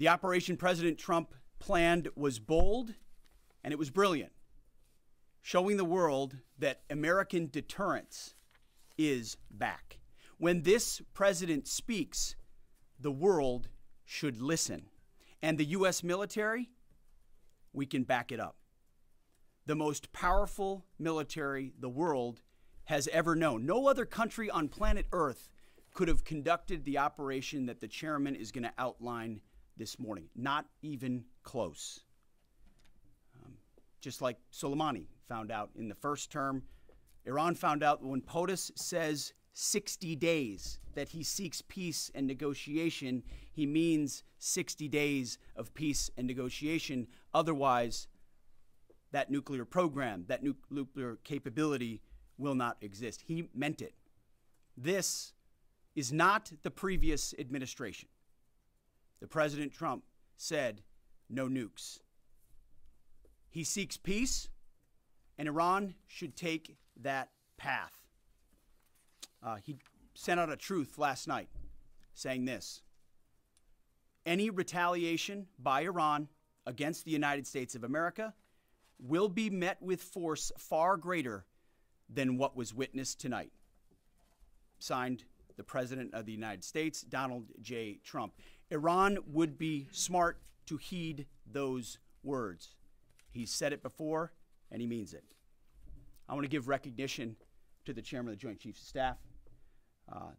The operation President Trump planned was bold, and it was brilliant, showing the world that American deterrence is back. When this president speaks, the world should listen. And the U.S. military, we can back it up. The most powerful military the world has ever known. No other country on planet Earth could have conducted the operation that the chairman is going to outline this morning. Not even close. Just like Soleimani found out in the first term, Iran found out when POTUS says 60 days that he seeks peace and negotiation, he means 60 days of peace and negotiation. Otherwise, that nuclear program, that nuclear capability will not exist. He meant it. This is not the previous administration. The President Trump said no nukes. He seeks peace, and Iran should take that path. He sent out a truth last night saying this: any retaliation by Iran against the United States of America will be met with force far greater than what was witnessed tonight. Signed, the President of the United States, Donald J. Trump. Iran would be smart to heed those words. He's said it before, and he means it. I want to give recognition to the Chairman of the Joint Chiefs of Staff,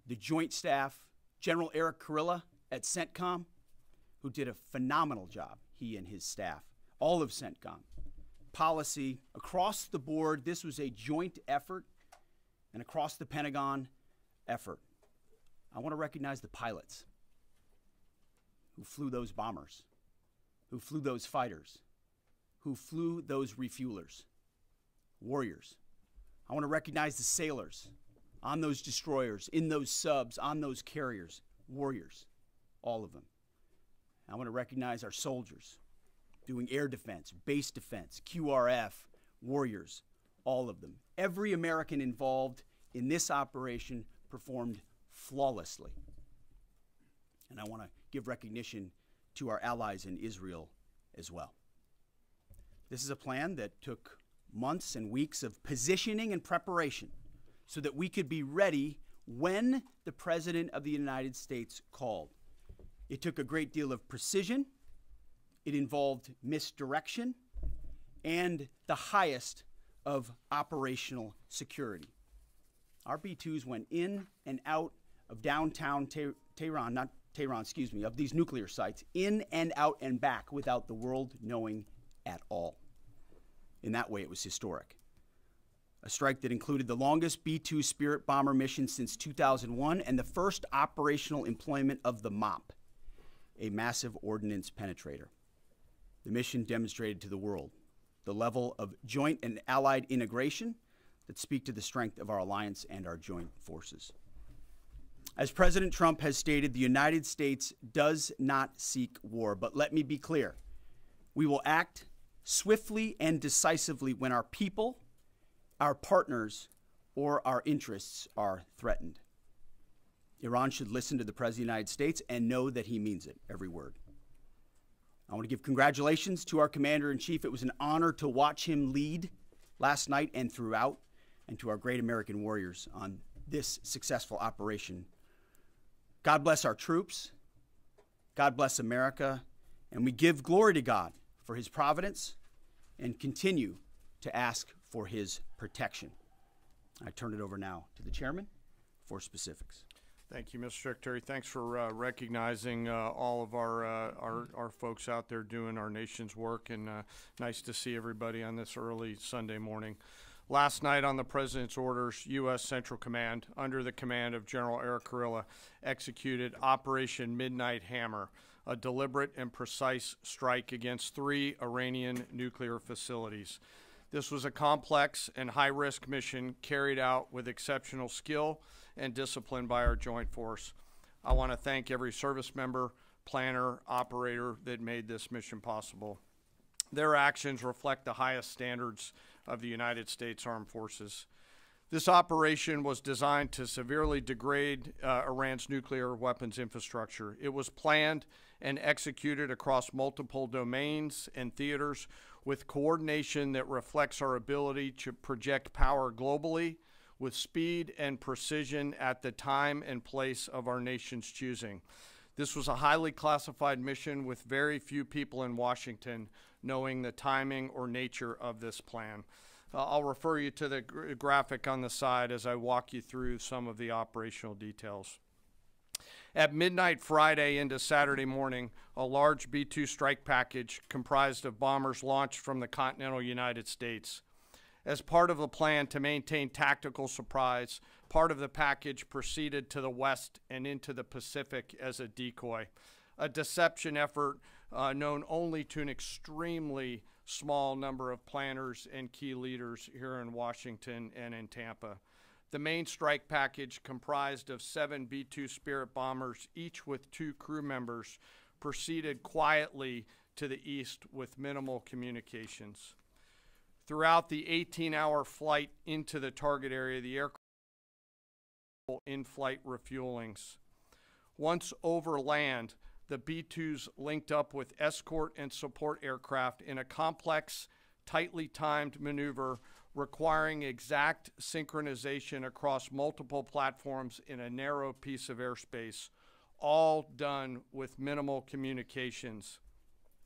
the Joint Staff, General Eric Kurilla at CENTCOM, who did a phenomenal job, he and his staff, all of CENTCOM. Policy across the board, this was a joint effort, and across the Pentagon effort. I want to recognize the pilots who flew those bombers, who flew those fighters, who flew those refuelers, warriors. I want to recognize the sailors on those destroyers, in those subs, on those carriers, warriors, all of them. I want to recognize our soldiers doing air defense, base defense, QRF, warriors, all of them. Every American involved in this operation performed flawlessly. And I want to give recognition to our allies in Israel as well. This is a plan that took months and weeks of positioning and preparation so that we could be ready when the President of the United States called. It took a great deal of precision. It involved misdirection and the highest of operational security. Our B-2s went in and out of downtown Tehran, not Tehran, excuse me, of these nuclear sites, in and out and back without the world knowing at all. In that way, it was historic. A strike that included the longest B-2 Spirit bomber mission since 2001 and the first operational employment of the MOP, a massive ordnance penetrator. The mission demonstrated to the world the level of joint and allied integration that speak to the strength of our alliance and our joint forces. As President Trump has stated, the United States does not seek war, but let me be clear. We will act swiftly and decisively when our people, our partners, or our interests are threatened. Iran should listen to the President of the United States and know that he means it, every word. I want to give congratulations to our Commander-in-Chief. It was an honor to watch him lead last night and throughout, and to our great American warriors on this successful operation. God bless our troops. God bless America. And we give glory to God for his providence and continue to ask for his protection. I turn it over now to the chairman for specifics. Thank you, Mr. Secretary. Thanks for recognizing all of our folks out there doing our nation's work, and nice to see everybody on this early Sunday morning. Last night, on the President's orders, U.S. Central Command, under the command of General Eric Kurilla, executed Operation Midnight Hammer, a deliberate and precise strike against 3 Iranian nuclear facilities. This was a complex and high-risk mission carried out with exceptional skill and discipline by our joint force. I want to thank every service member, planner, operator that made this mission possible. Their actions reflect the highest standards of the United States Armed Forces. This operation was designed to severely degrade Iran's nuclear weapons infrastructure. It was planned and executed across multiple domains and theaters with coordination that reflects our ability to project power globally with speed and precision at the time and place of our nation's choosing. This was a highly classified mission with very few people in Washington knowing the timing or nature of this plan. I'll refer you to the graphic on the side as I walk you through some of the operational details. At midnight Friday into Saturday morning, a large B-2 strike package comprised of bombers launched from the continental United States. As part of the plan to maintain tactical surprise, part of the package proceeded to the west and into the Pacific as a decoy, a deception effort known only to an extremely small number of planners and key leaders here in Washington and in Tampa. The main strike package, comprised of 7 B-2 Spirit bombers, each with 2 crew members, proceeded quietly to the east with minimal communications. Throughout the 18-hour flight into the target area, the aircraft in-flight refuelings. Once over land, the B-2s linked up with escort and support aircraft in a complex, tightly timed maneuver requiring exact synchronization across multiple platforms in a narrow piece of airspace, all done with minimal communications.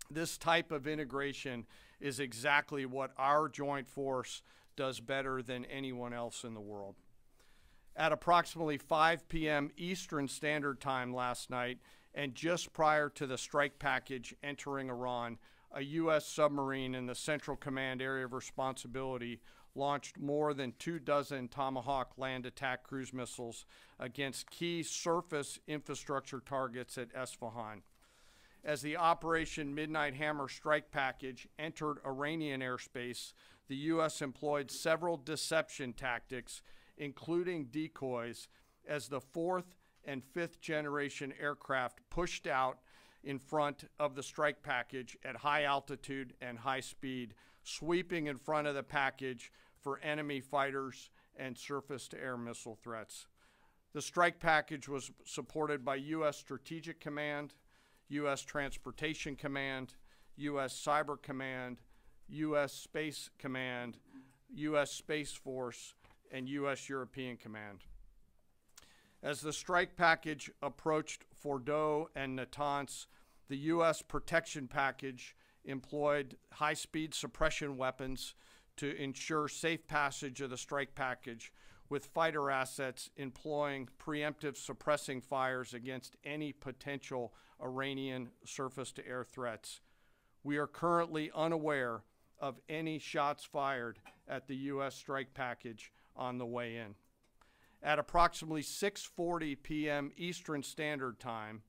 This type of integration is exactly what our joint force does better than anyone else in the world. At approximately 5 p.m. Eastern Standard Time last night, and just prior to the strike package entering Iran, a U.S. submarine in the Central Command Area of Responsibility launched more than 24 Tomahawk land attack cruise missiles against key surface infrastructure targets at Esfahan. As the Operation Midnight Hammer strike package entered Iranian airspace, the U.S. employed several deception tactics, including decoys, as the 4th and 5th generation aircraft pushed out in front of the strike package at high altitude and high speed, sweeping in front of the package for enemy fighters and surface-to-air missile threats. The strike package was supported by U.S. Strategic Command, U.S. Transportation Command, U.S. Cyber Command, U.S. Space Command, U.S. Space Force, and U.S. European Command. As the strike package approached Fordo and Natanz, the U.S. protection package employed high-speed suppression weapons to ensure safe passage of the strike package, with fighter assets employing preemptive suppressing fires against any potential Iranian surface-to-air threats. We are currently unaware of any shots fired at the U.S. strike package on the way in. At approximately 6:40 p.m. Eastern Standard Time,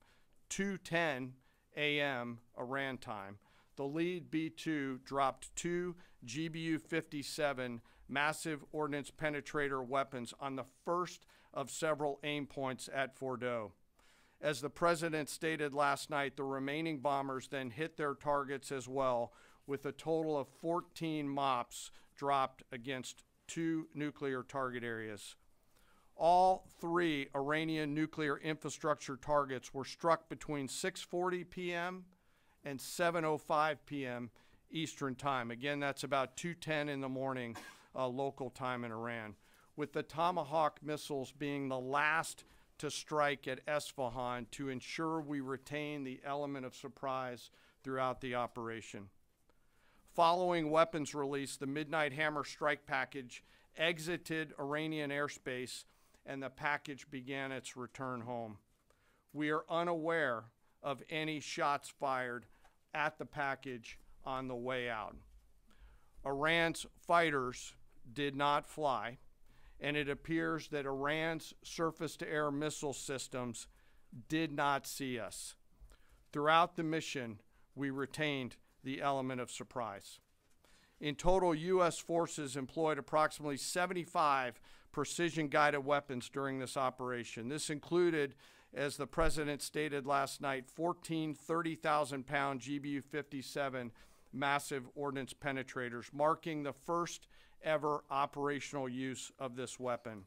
2:10 a.m. Iran time, the lead B-2 dropped 2 GBU-57 massive ordnance penetrator weapons on the first of several aim points at Fordo. As the president stated last night, the remaining bombers then hit their targets as well, with a total of 14 MOPs dropped against 2 nuclear target areas. All 3 Iranian nuclear infrastructure targets were struck between 6:40 p.m. and 7:05 p.m. Eastern Time. Again, that's about 2:10 in the morning local time in Iran, with the Tomahawk missiles being the last to strike at Esfahan to ensure we retain the element of surprise throughout the operation. Following weapons release, the Midnight Hammer strike package exited Iranian airspace and the package began its return home. We are unaware of any shots fired at the package on the way out. Iran's fighters did not fly, and it appears that Iran's surface-to-air missile systems did not see us. Throughout the mission, we retained the element of surprise. In total, U.S. forces employed approximately 75 precision-guided weapons during this operation. This included, as the president stated last night, 14 30,000-pound GBU-57 massive ordnance penetrators, marking the first ever operational use of this weapon.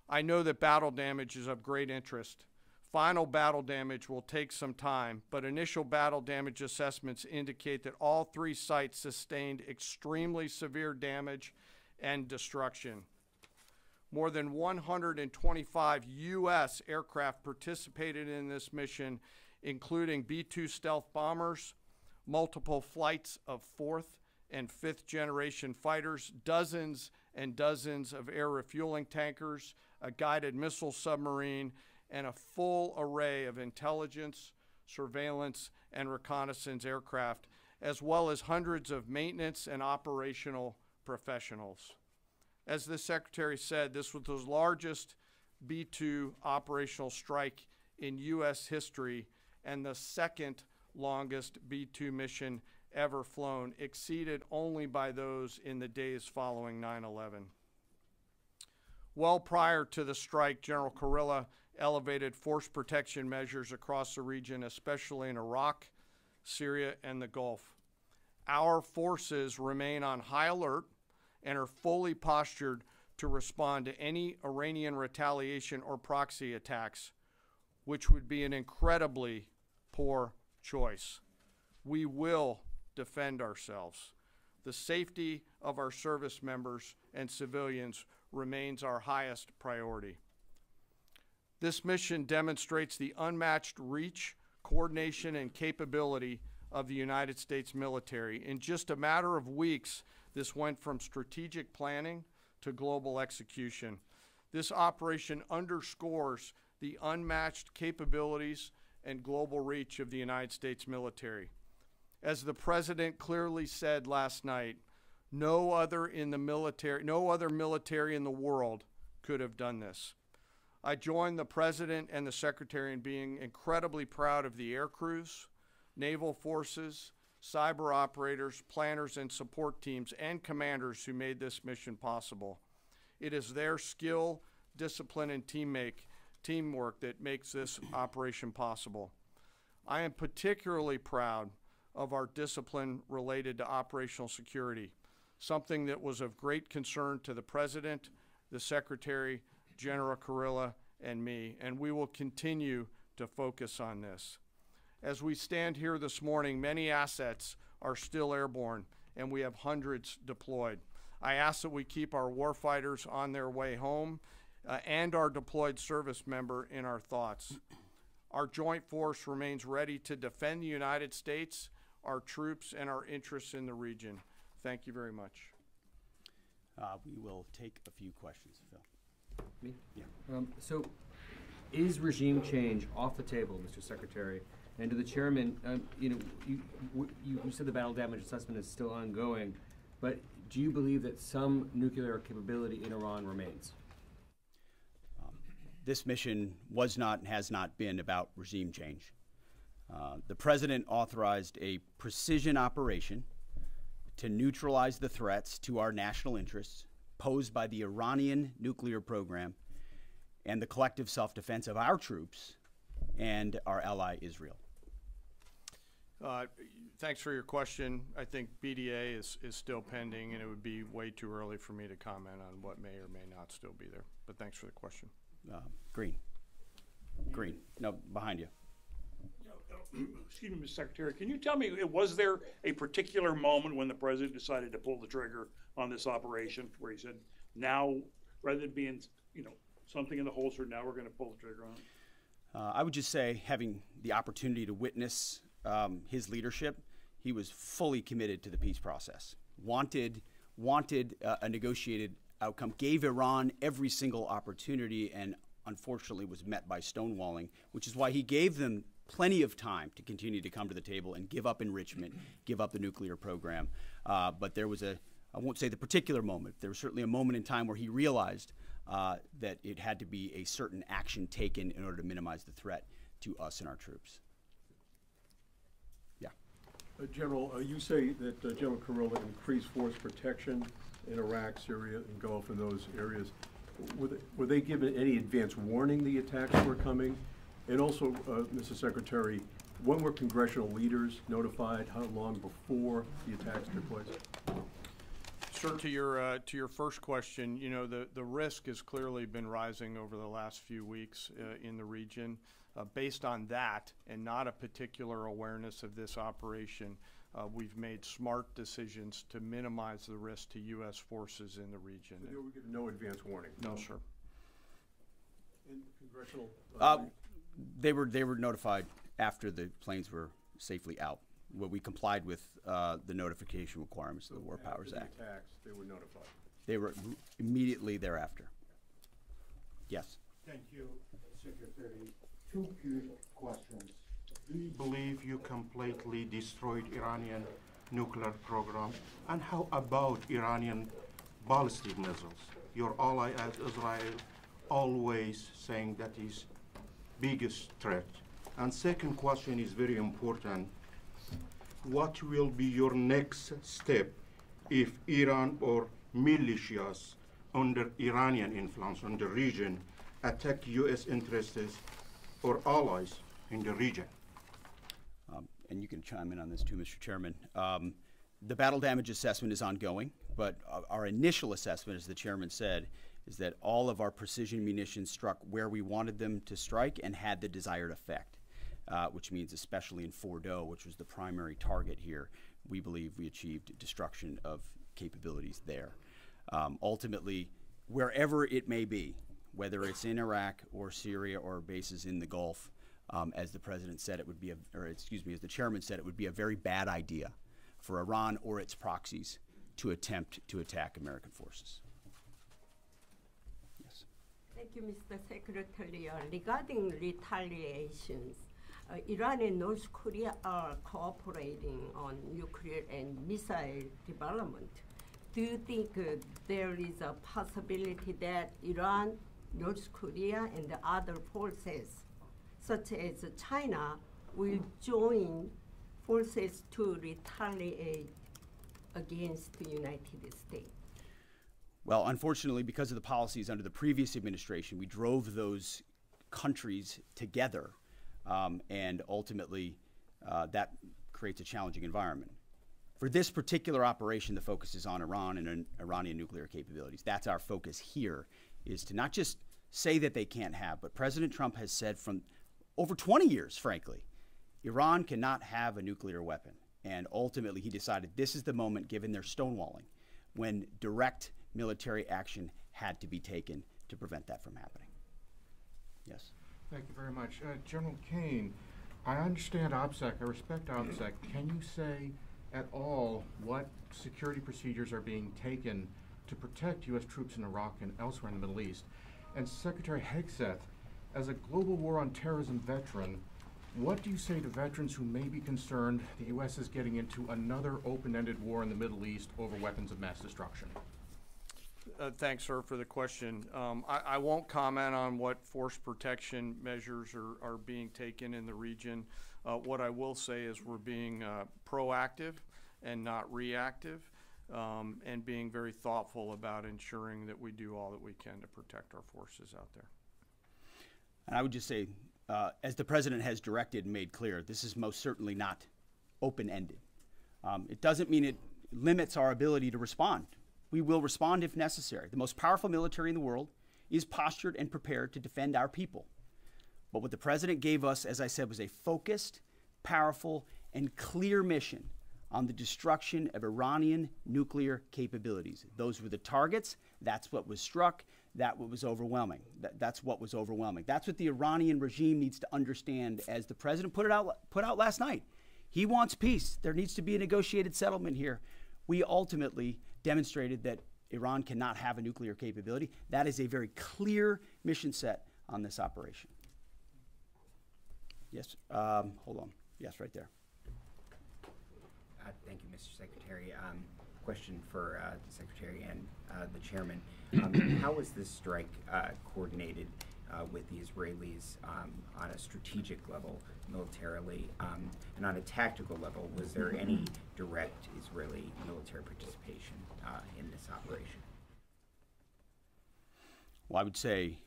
I know that battle damage is of great interest. Final battle damage will take some time, but initial battle damage assessments indicate that all 3 sites sustained extremely severe damage and destruction. More than 125 U.S. aircraft participated in this mission, including B-2 stealth bombers, multiple flights of 4th and 5th generation fighters, dozens and dozens of air refueling tankers, a guided missile submarine, and a full array of intelligence, surveillance, and reconnaissance aircraft, as well as hundreds of maintenance and operational professionals. As the Secretary said, this was the largest B-2 operational strike in U.S. history and the second longest B-2 mission ever flown, exceeded only by those in the days following 9/11. Well prior to the strike, General Kurilla elevated force protection measures across the region, especially in Iraq, Syria, and the Gulf. Our forces remain on high alert and are fully postured to respond to any Iranian retaliation or proxy attacks, which would be an incredibly poor choice. We will defend ourselves. The safety of our service members and civilians remains our highest priority. This mission demonstrates the unmatched reach, coordination, and capability of the United States military. In just a matter of weeks, this went from strategic planning to global execution. This operation underscores the unmatched capabilities and global reach of the United States military. As the President clearly said last night, no other military in the world could have done this. I join the President and the Secretary in being incredibly proud of the air crews, naval forces, cyber operators, planners, and support teams, and commanders who made this mission possible. It is their skill, discipline, and teamwork that makes this operation possible. I am particularly proud of our discipline related to operational security, something that was of great concern to the President, the Secretary, General Kurilla, and me, and we will continue to focus on this. As we stand here this morning, many assets are still airborne, and we have hundreds deployed. I ask that we keep our warfighters on their way home and our deployed service member in our thoughts. Our joint force remains ready to defend the United States, our troops, and our interests in the region. Thank you very much. We will take a few questions, Phil. Me? Yeah. So, is regime change off the table, Mr. Secretary? And to the chairman, you said the battle damage assessment is still ongoing, but do you believe that some nuclear capability in Iran remains? This mission was not and has not been about regime change. The President authorized a precision operation to neutralize the threats to our national interests posed by the Iranian nuclear program and the collective self-defense of our troops and our ally Israel. Thanks for your question. I think BDA is still pending, and it would be way too early for me to comment on what may or may not still be there. But thanks for the question. Green. No, behind you. Excuse me, Mr. Secretary, can you tell me, was there a particular moment when the President decided to pull the trigger on this operation where he said, now, rather than being, something in the holster, now we're going to pull the trigger on it? I would just say, having the opportunity to witness his leadership, he was fully committed to the peace process, wanted a negotiated outcome, gave Iran every single opportunity, and unfortunately was met by stonewalling, which is why he gave them plenty of time to continue to come to the table and give up enrichment, give up the nuclear program. But there was I won't say the particular moment, there was certainly a moment in time where he realized that it had to be a certain action taken in order to minimize the threat to us and our troops. Yeah. General, you say that General Kurilla increased force protection in Iraq, Syria, and Gulf, in those areas. Were they given any advance warning the attacks were coming? And also, Mr. Secretary, When were congressional leaders notified? How long before the attacks took place? Sir, to your first question, you know, the risk has clearly been rising over the last few weeks in the region. Based on that and not a particular awareness of this operation, we've made smart decisions to minimize the risk to U.S. forces in the region. So they were given no advance warning? No, sir. And congressional? They were notified after the planes were safely out. Well, we complied with the notification requirements of the War Powers Act. After the attacks, they were notified? They were immediately thereafter. Yes. Thank you, Secretary. Two quick questions. Do you believe you completely destroyed Iranian nuclear program? And how about Iranian ballistic missiles? Your ally as Israel always saying that is biggest threat. And second question is very important. What will be your next step if Iran or militias under Iranian influence in the region attack U.S. interests or allies in the region? And you can chime in on this too, Mr. Chairman. The battle damage assessment is ongoing, but our initial assessment, as the chairman said, is that all of our precision munitions struck where we wanted them to strike and had the desired effect, which means especially in Fordo, which was the primary target here, we believe we achieved destruction of capabilities there. Ultimately, wherever it may be, whether it's in Iraq or Syria or bases in the Gulf, as the president said, it would be, as the chairman said, it would be a very bad idea for Iran or its proxies to attempt to attack American forces. Yes. Thank you, Mr. Secretary. Regarding retaliations, Iran and North Korea are cooperating on nuclear and missile development. Do you think there is a possibility that Iran, North Korea, and the other forces, such as China, will join forces to retaliate against the United States? Well, unfortunately, because of the policies under the previous administration, we drove those countries together, and ultimately that creates a challenging environment. For this particular operation, the focus is on Iran and Iranian nuclear capabilities. That's our focus here, is to not just say that they can't have, but President Trump has said from over 20 years, frankly, Iran cannot have a nuclear weapon. And ultimately, he decided this is the moment, given their stonewalling, when direct military action had to be taken to prevent that from happening. Yes. Thank you very much. General Kane, I understand OPSEC, I respect OPSEC. Can you say at all what security procedures are being taken to protect U.S. troops in Iraq and elsewhere in the Middle East? And Secretary Hegseth, as a global war on terrorism veteran, what do you say to veterans who may be concerned the U.S. is getting into another open-ended war in the Middle East over weapons of mass destruction? Thanks, sir, for the question. I won't comment on what force protection measures are being taken in the region. What I will say is we're being proactive and not reactive, and being very thoughtful about ensuring that we do all that we can to protect our forces out there. And I would just say, as the president has directed and made clear, this is most certainly not open-ended. It doesn't mean it limits our ability to respond. We will respond if necessary. The most powerful military in the world is postured and prepared to defend our people. But what the president gave us, as I said, was a focused, powerful, and clear mission on the destruction of Iranian nuclear capabilities. Those were the targets. That's what was struck. That's what was overwhelming. That's what was overwhelming. That's what the Iranian regime needs to understand, as the president put out last night. He wants peace. There needs to be a negotiated settlement here. We ultimately demonstrated that Iran cannot have a nuclear capability. That is a very clear mission set on this operation. Yes, hold on. Yes, right there. Thank you, Mr. Secretary. Question for the Secretary and the Chairman. How was this strike coordinated with the Israelis on a strategic level, militarily, and on a tactical level? Was there any direct Israeli military participation in this operation? Well, I would say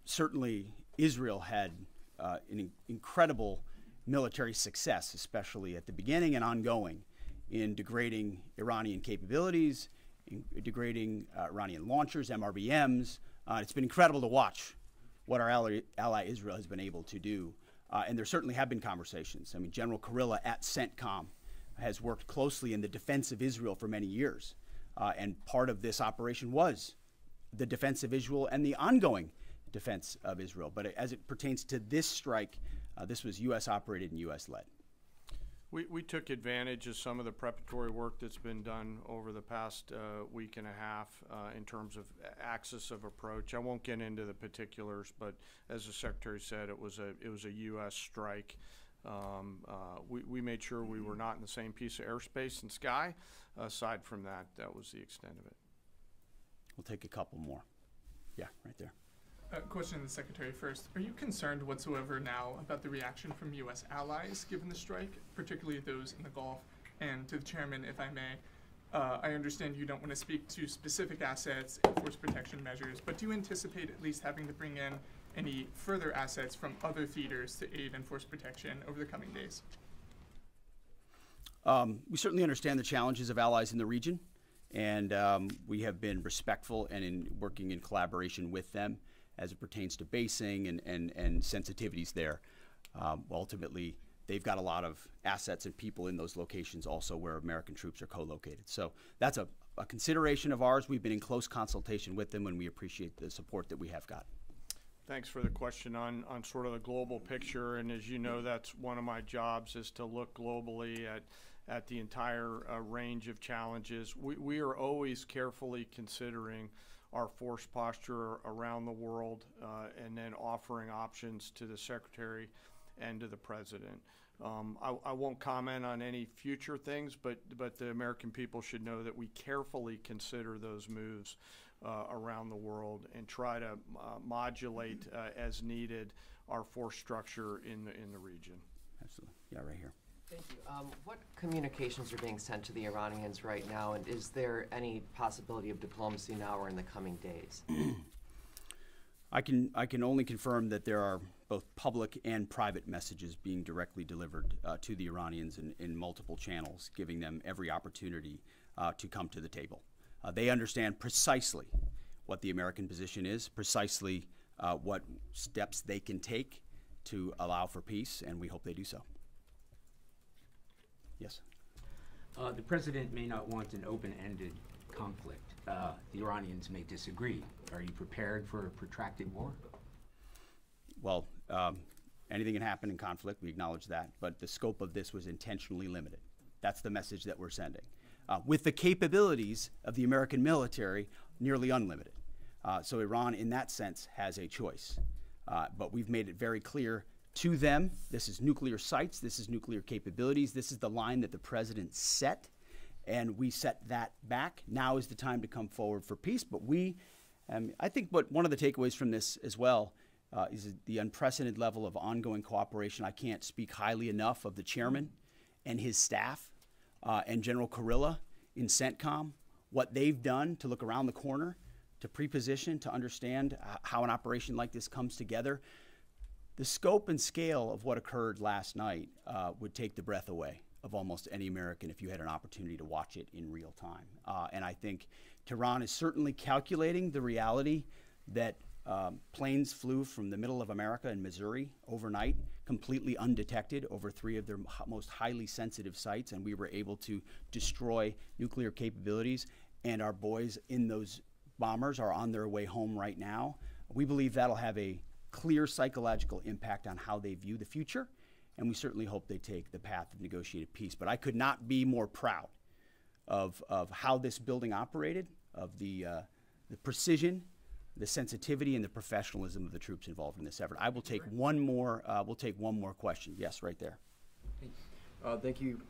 certainly Israel had an incredible military success, especially at the beginning and ongoing, in degrading Iranian capabilities, in degrading Iranian launchers, MRBMs. It's been incredible to watch what our ally Israel has been able to do. And there certainly have been conversations. I mean, General Kurilla at CENTCOM has worked closely in the defense of Israel for many years. And part of this operation was the defense of Israel and the ongoing defense of Israel. But as it pertains to this strike, this was U.S. operated and U.S. led. We took advantage of some of the preparatory work that's been done over the past week and a half in terms of axis of approach. I won't get into the particulars, but as the Secretary said, it was a U.S. strike. We made sure we were not in the same piece of airspace and sky. Aside from that, that was the extent of it. We'll take a couple more. Yeah, right there. Question to the Secretary first. Are you concerned whatsoever now about the reaction from U.S. allies given the strike, particularly those in the Gulf? And to the Chairman, if I may, I understand you don't want to speak to specific assets and force protection measures, but do you anticipate at least having to bring in any further assets from other theaters to aid in force protection over the coming days? We certainly understand the challenges of allies in the region, and we have been respectful and in working in collaboration with them as it pertains to basing and sensitivities there. Ultimately, they've got a lot of assets and people in those locations also where American troops are co-located. So that's a consideration of ours. We've been in close consultation with them, and we appreciate the support that we have got. Thanks for the question on sort of the global picture. And as you know, that's one of my jobs, is to look globally at the entire range of challenges. We are always carefully considering our force posture around the world and then offering options to the Secretary and to the President. I won't comment on any future things, but the American people should know that we carefully consider those moves around the world and try to modulate as needed our force structure in the region. Absolutely. Yeah, right here. Thank you. What communications are being sent to the Iranians right now, and is there any possibility of diplomacy now or in the coming days? I can only confirm that there are both public and private messages being directly delivered to the Iranians in multiple channels, giving them every opportunity to come to the table. They understand precisely what the American position is, precisely what steps they can take to allow for peace, and we hope they do so. Yes. The president may not want an open-ended conflict. The Iranians may disagree. Are you prepared for a protracted war? Well, anything can happen in conflict. We acknowledge that. But the scope of this was intentionally limited. That's the message that we're sending. With the capabilities of the American military, nearly unlimited. So Iran, in that sense, has a choice. But we've made it very clear to them, this is nuclear sites, this is nuclear capabilities, this is the line that the president set, and we set that back. Now is the time to come forward for peace. But I think one of the takeaways from this as well is the unprecedented level of ongoing cooperation. I can't speak highly enough of the chairman and his staff and General Kurilla in CENTCOM, what they've done to look around the corner, to pre-position, to understand how an operation like this comes together. The scope and scale of what occurred last night would take the breath away of almost any American if you had an opportunity to watch it in real time. And I think Tehran is certainly calculating the reality that planes flew from the middle of America in Missouri overnight, completely undetected over 3 of their most highly sensitive sites, and we were able to destroy nuclear capabilities. And our boys in those bombers are on their way home right now. We believe that'll have a clear psychological impact on how they view the future, and we certainly hope they take the path of negotiated peace. But I could not be more proud of how this building operated, of the precision, the sensitivity, and the professionalism of the troops involved in this effort. I will take one more. We'll take one more question. Yes, right there. Thank you,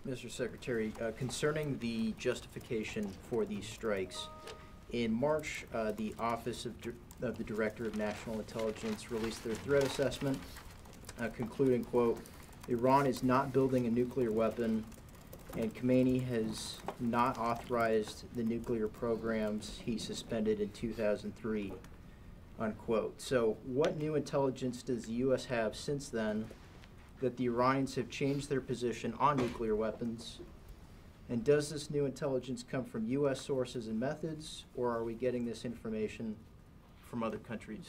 Mr. Secretary. Concerning the justification for these strikes, in March, the Office of the Director of National Intelligence released their threat assessment, concluding, quote, Iran is not building a nuclear weapon, and Khamenei has not authorized the nuclear programs he suspended in 2003, unquote. So what new intelligence does the U.S. have since then that the Iranians have changed their position on nuclear weapons? And does this new intelligence come from U.S. sources and methods, or are we getting this information from other countries?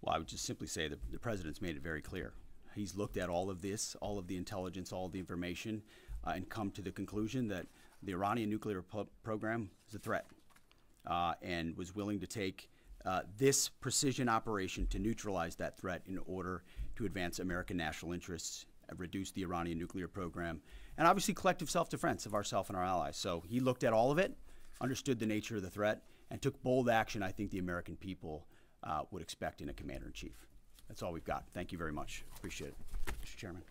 Well, I would just simply say that the president's made it very clear. He's looked at all of this, all of the intelligence, all of the information, and come to the conclusion that the Iranian nuclear program is a threat, and was willing to take this precision operation to neutralize that threat in order to advance American national interests, reduce the Iranian nuclear program, and obviously collective self-defense of ourselves and our allies. So he looked at all of it, understood the nature of the threat, and took bold action I think the American people would expect in a commander-in-chief. That's all we've got. Thank you very much. Appreciate it, Mr. Chairman.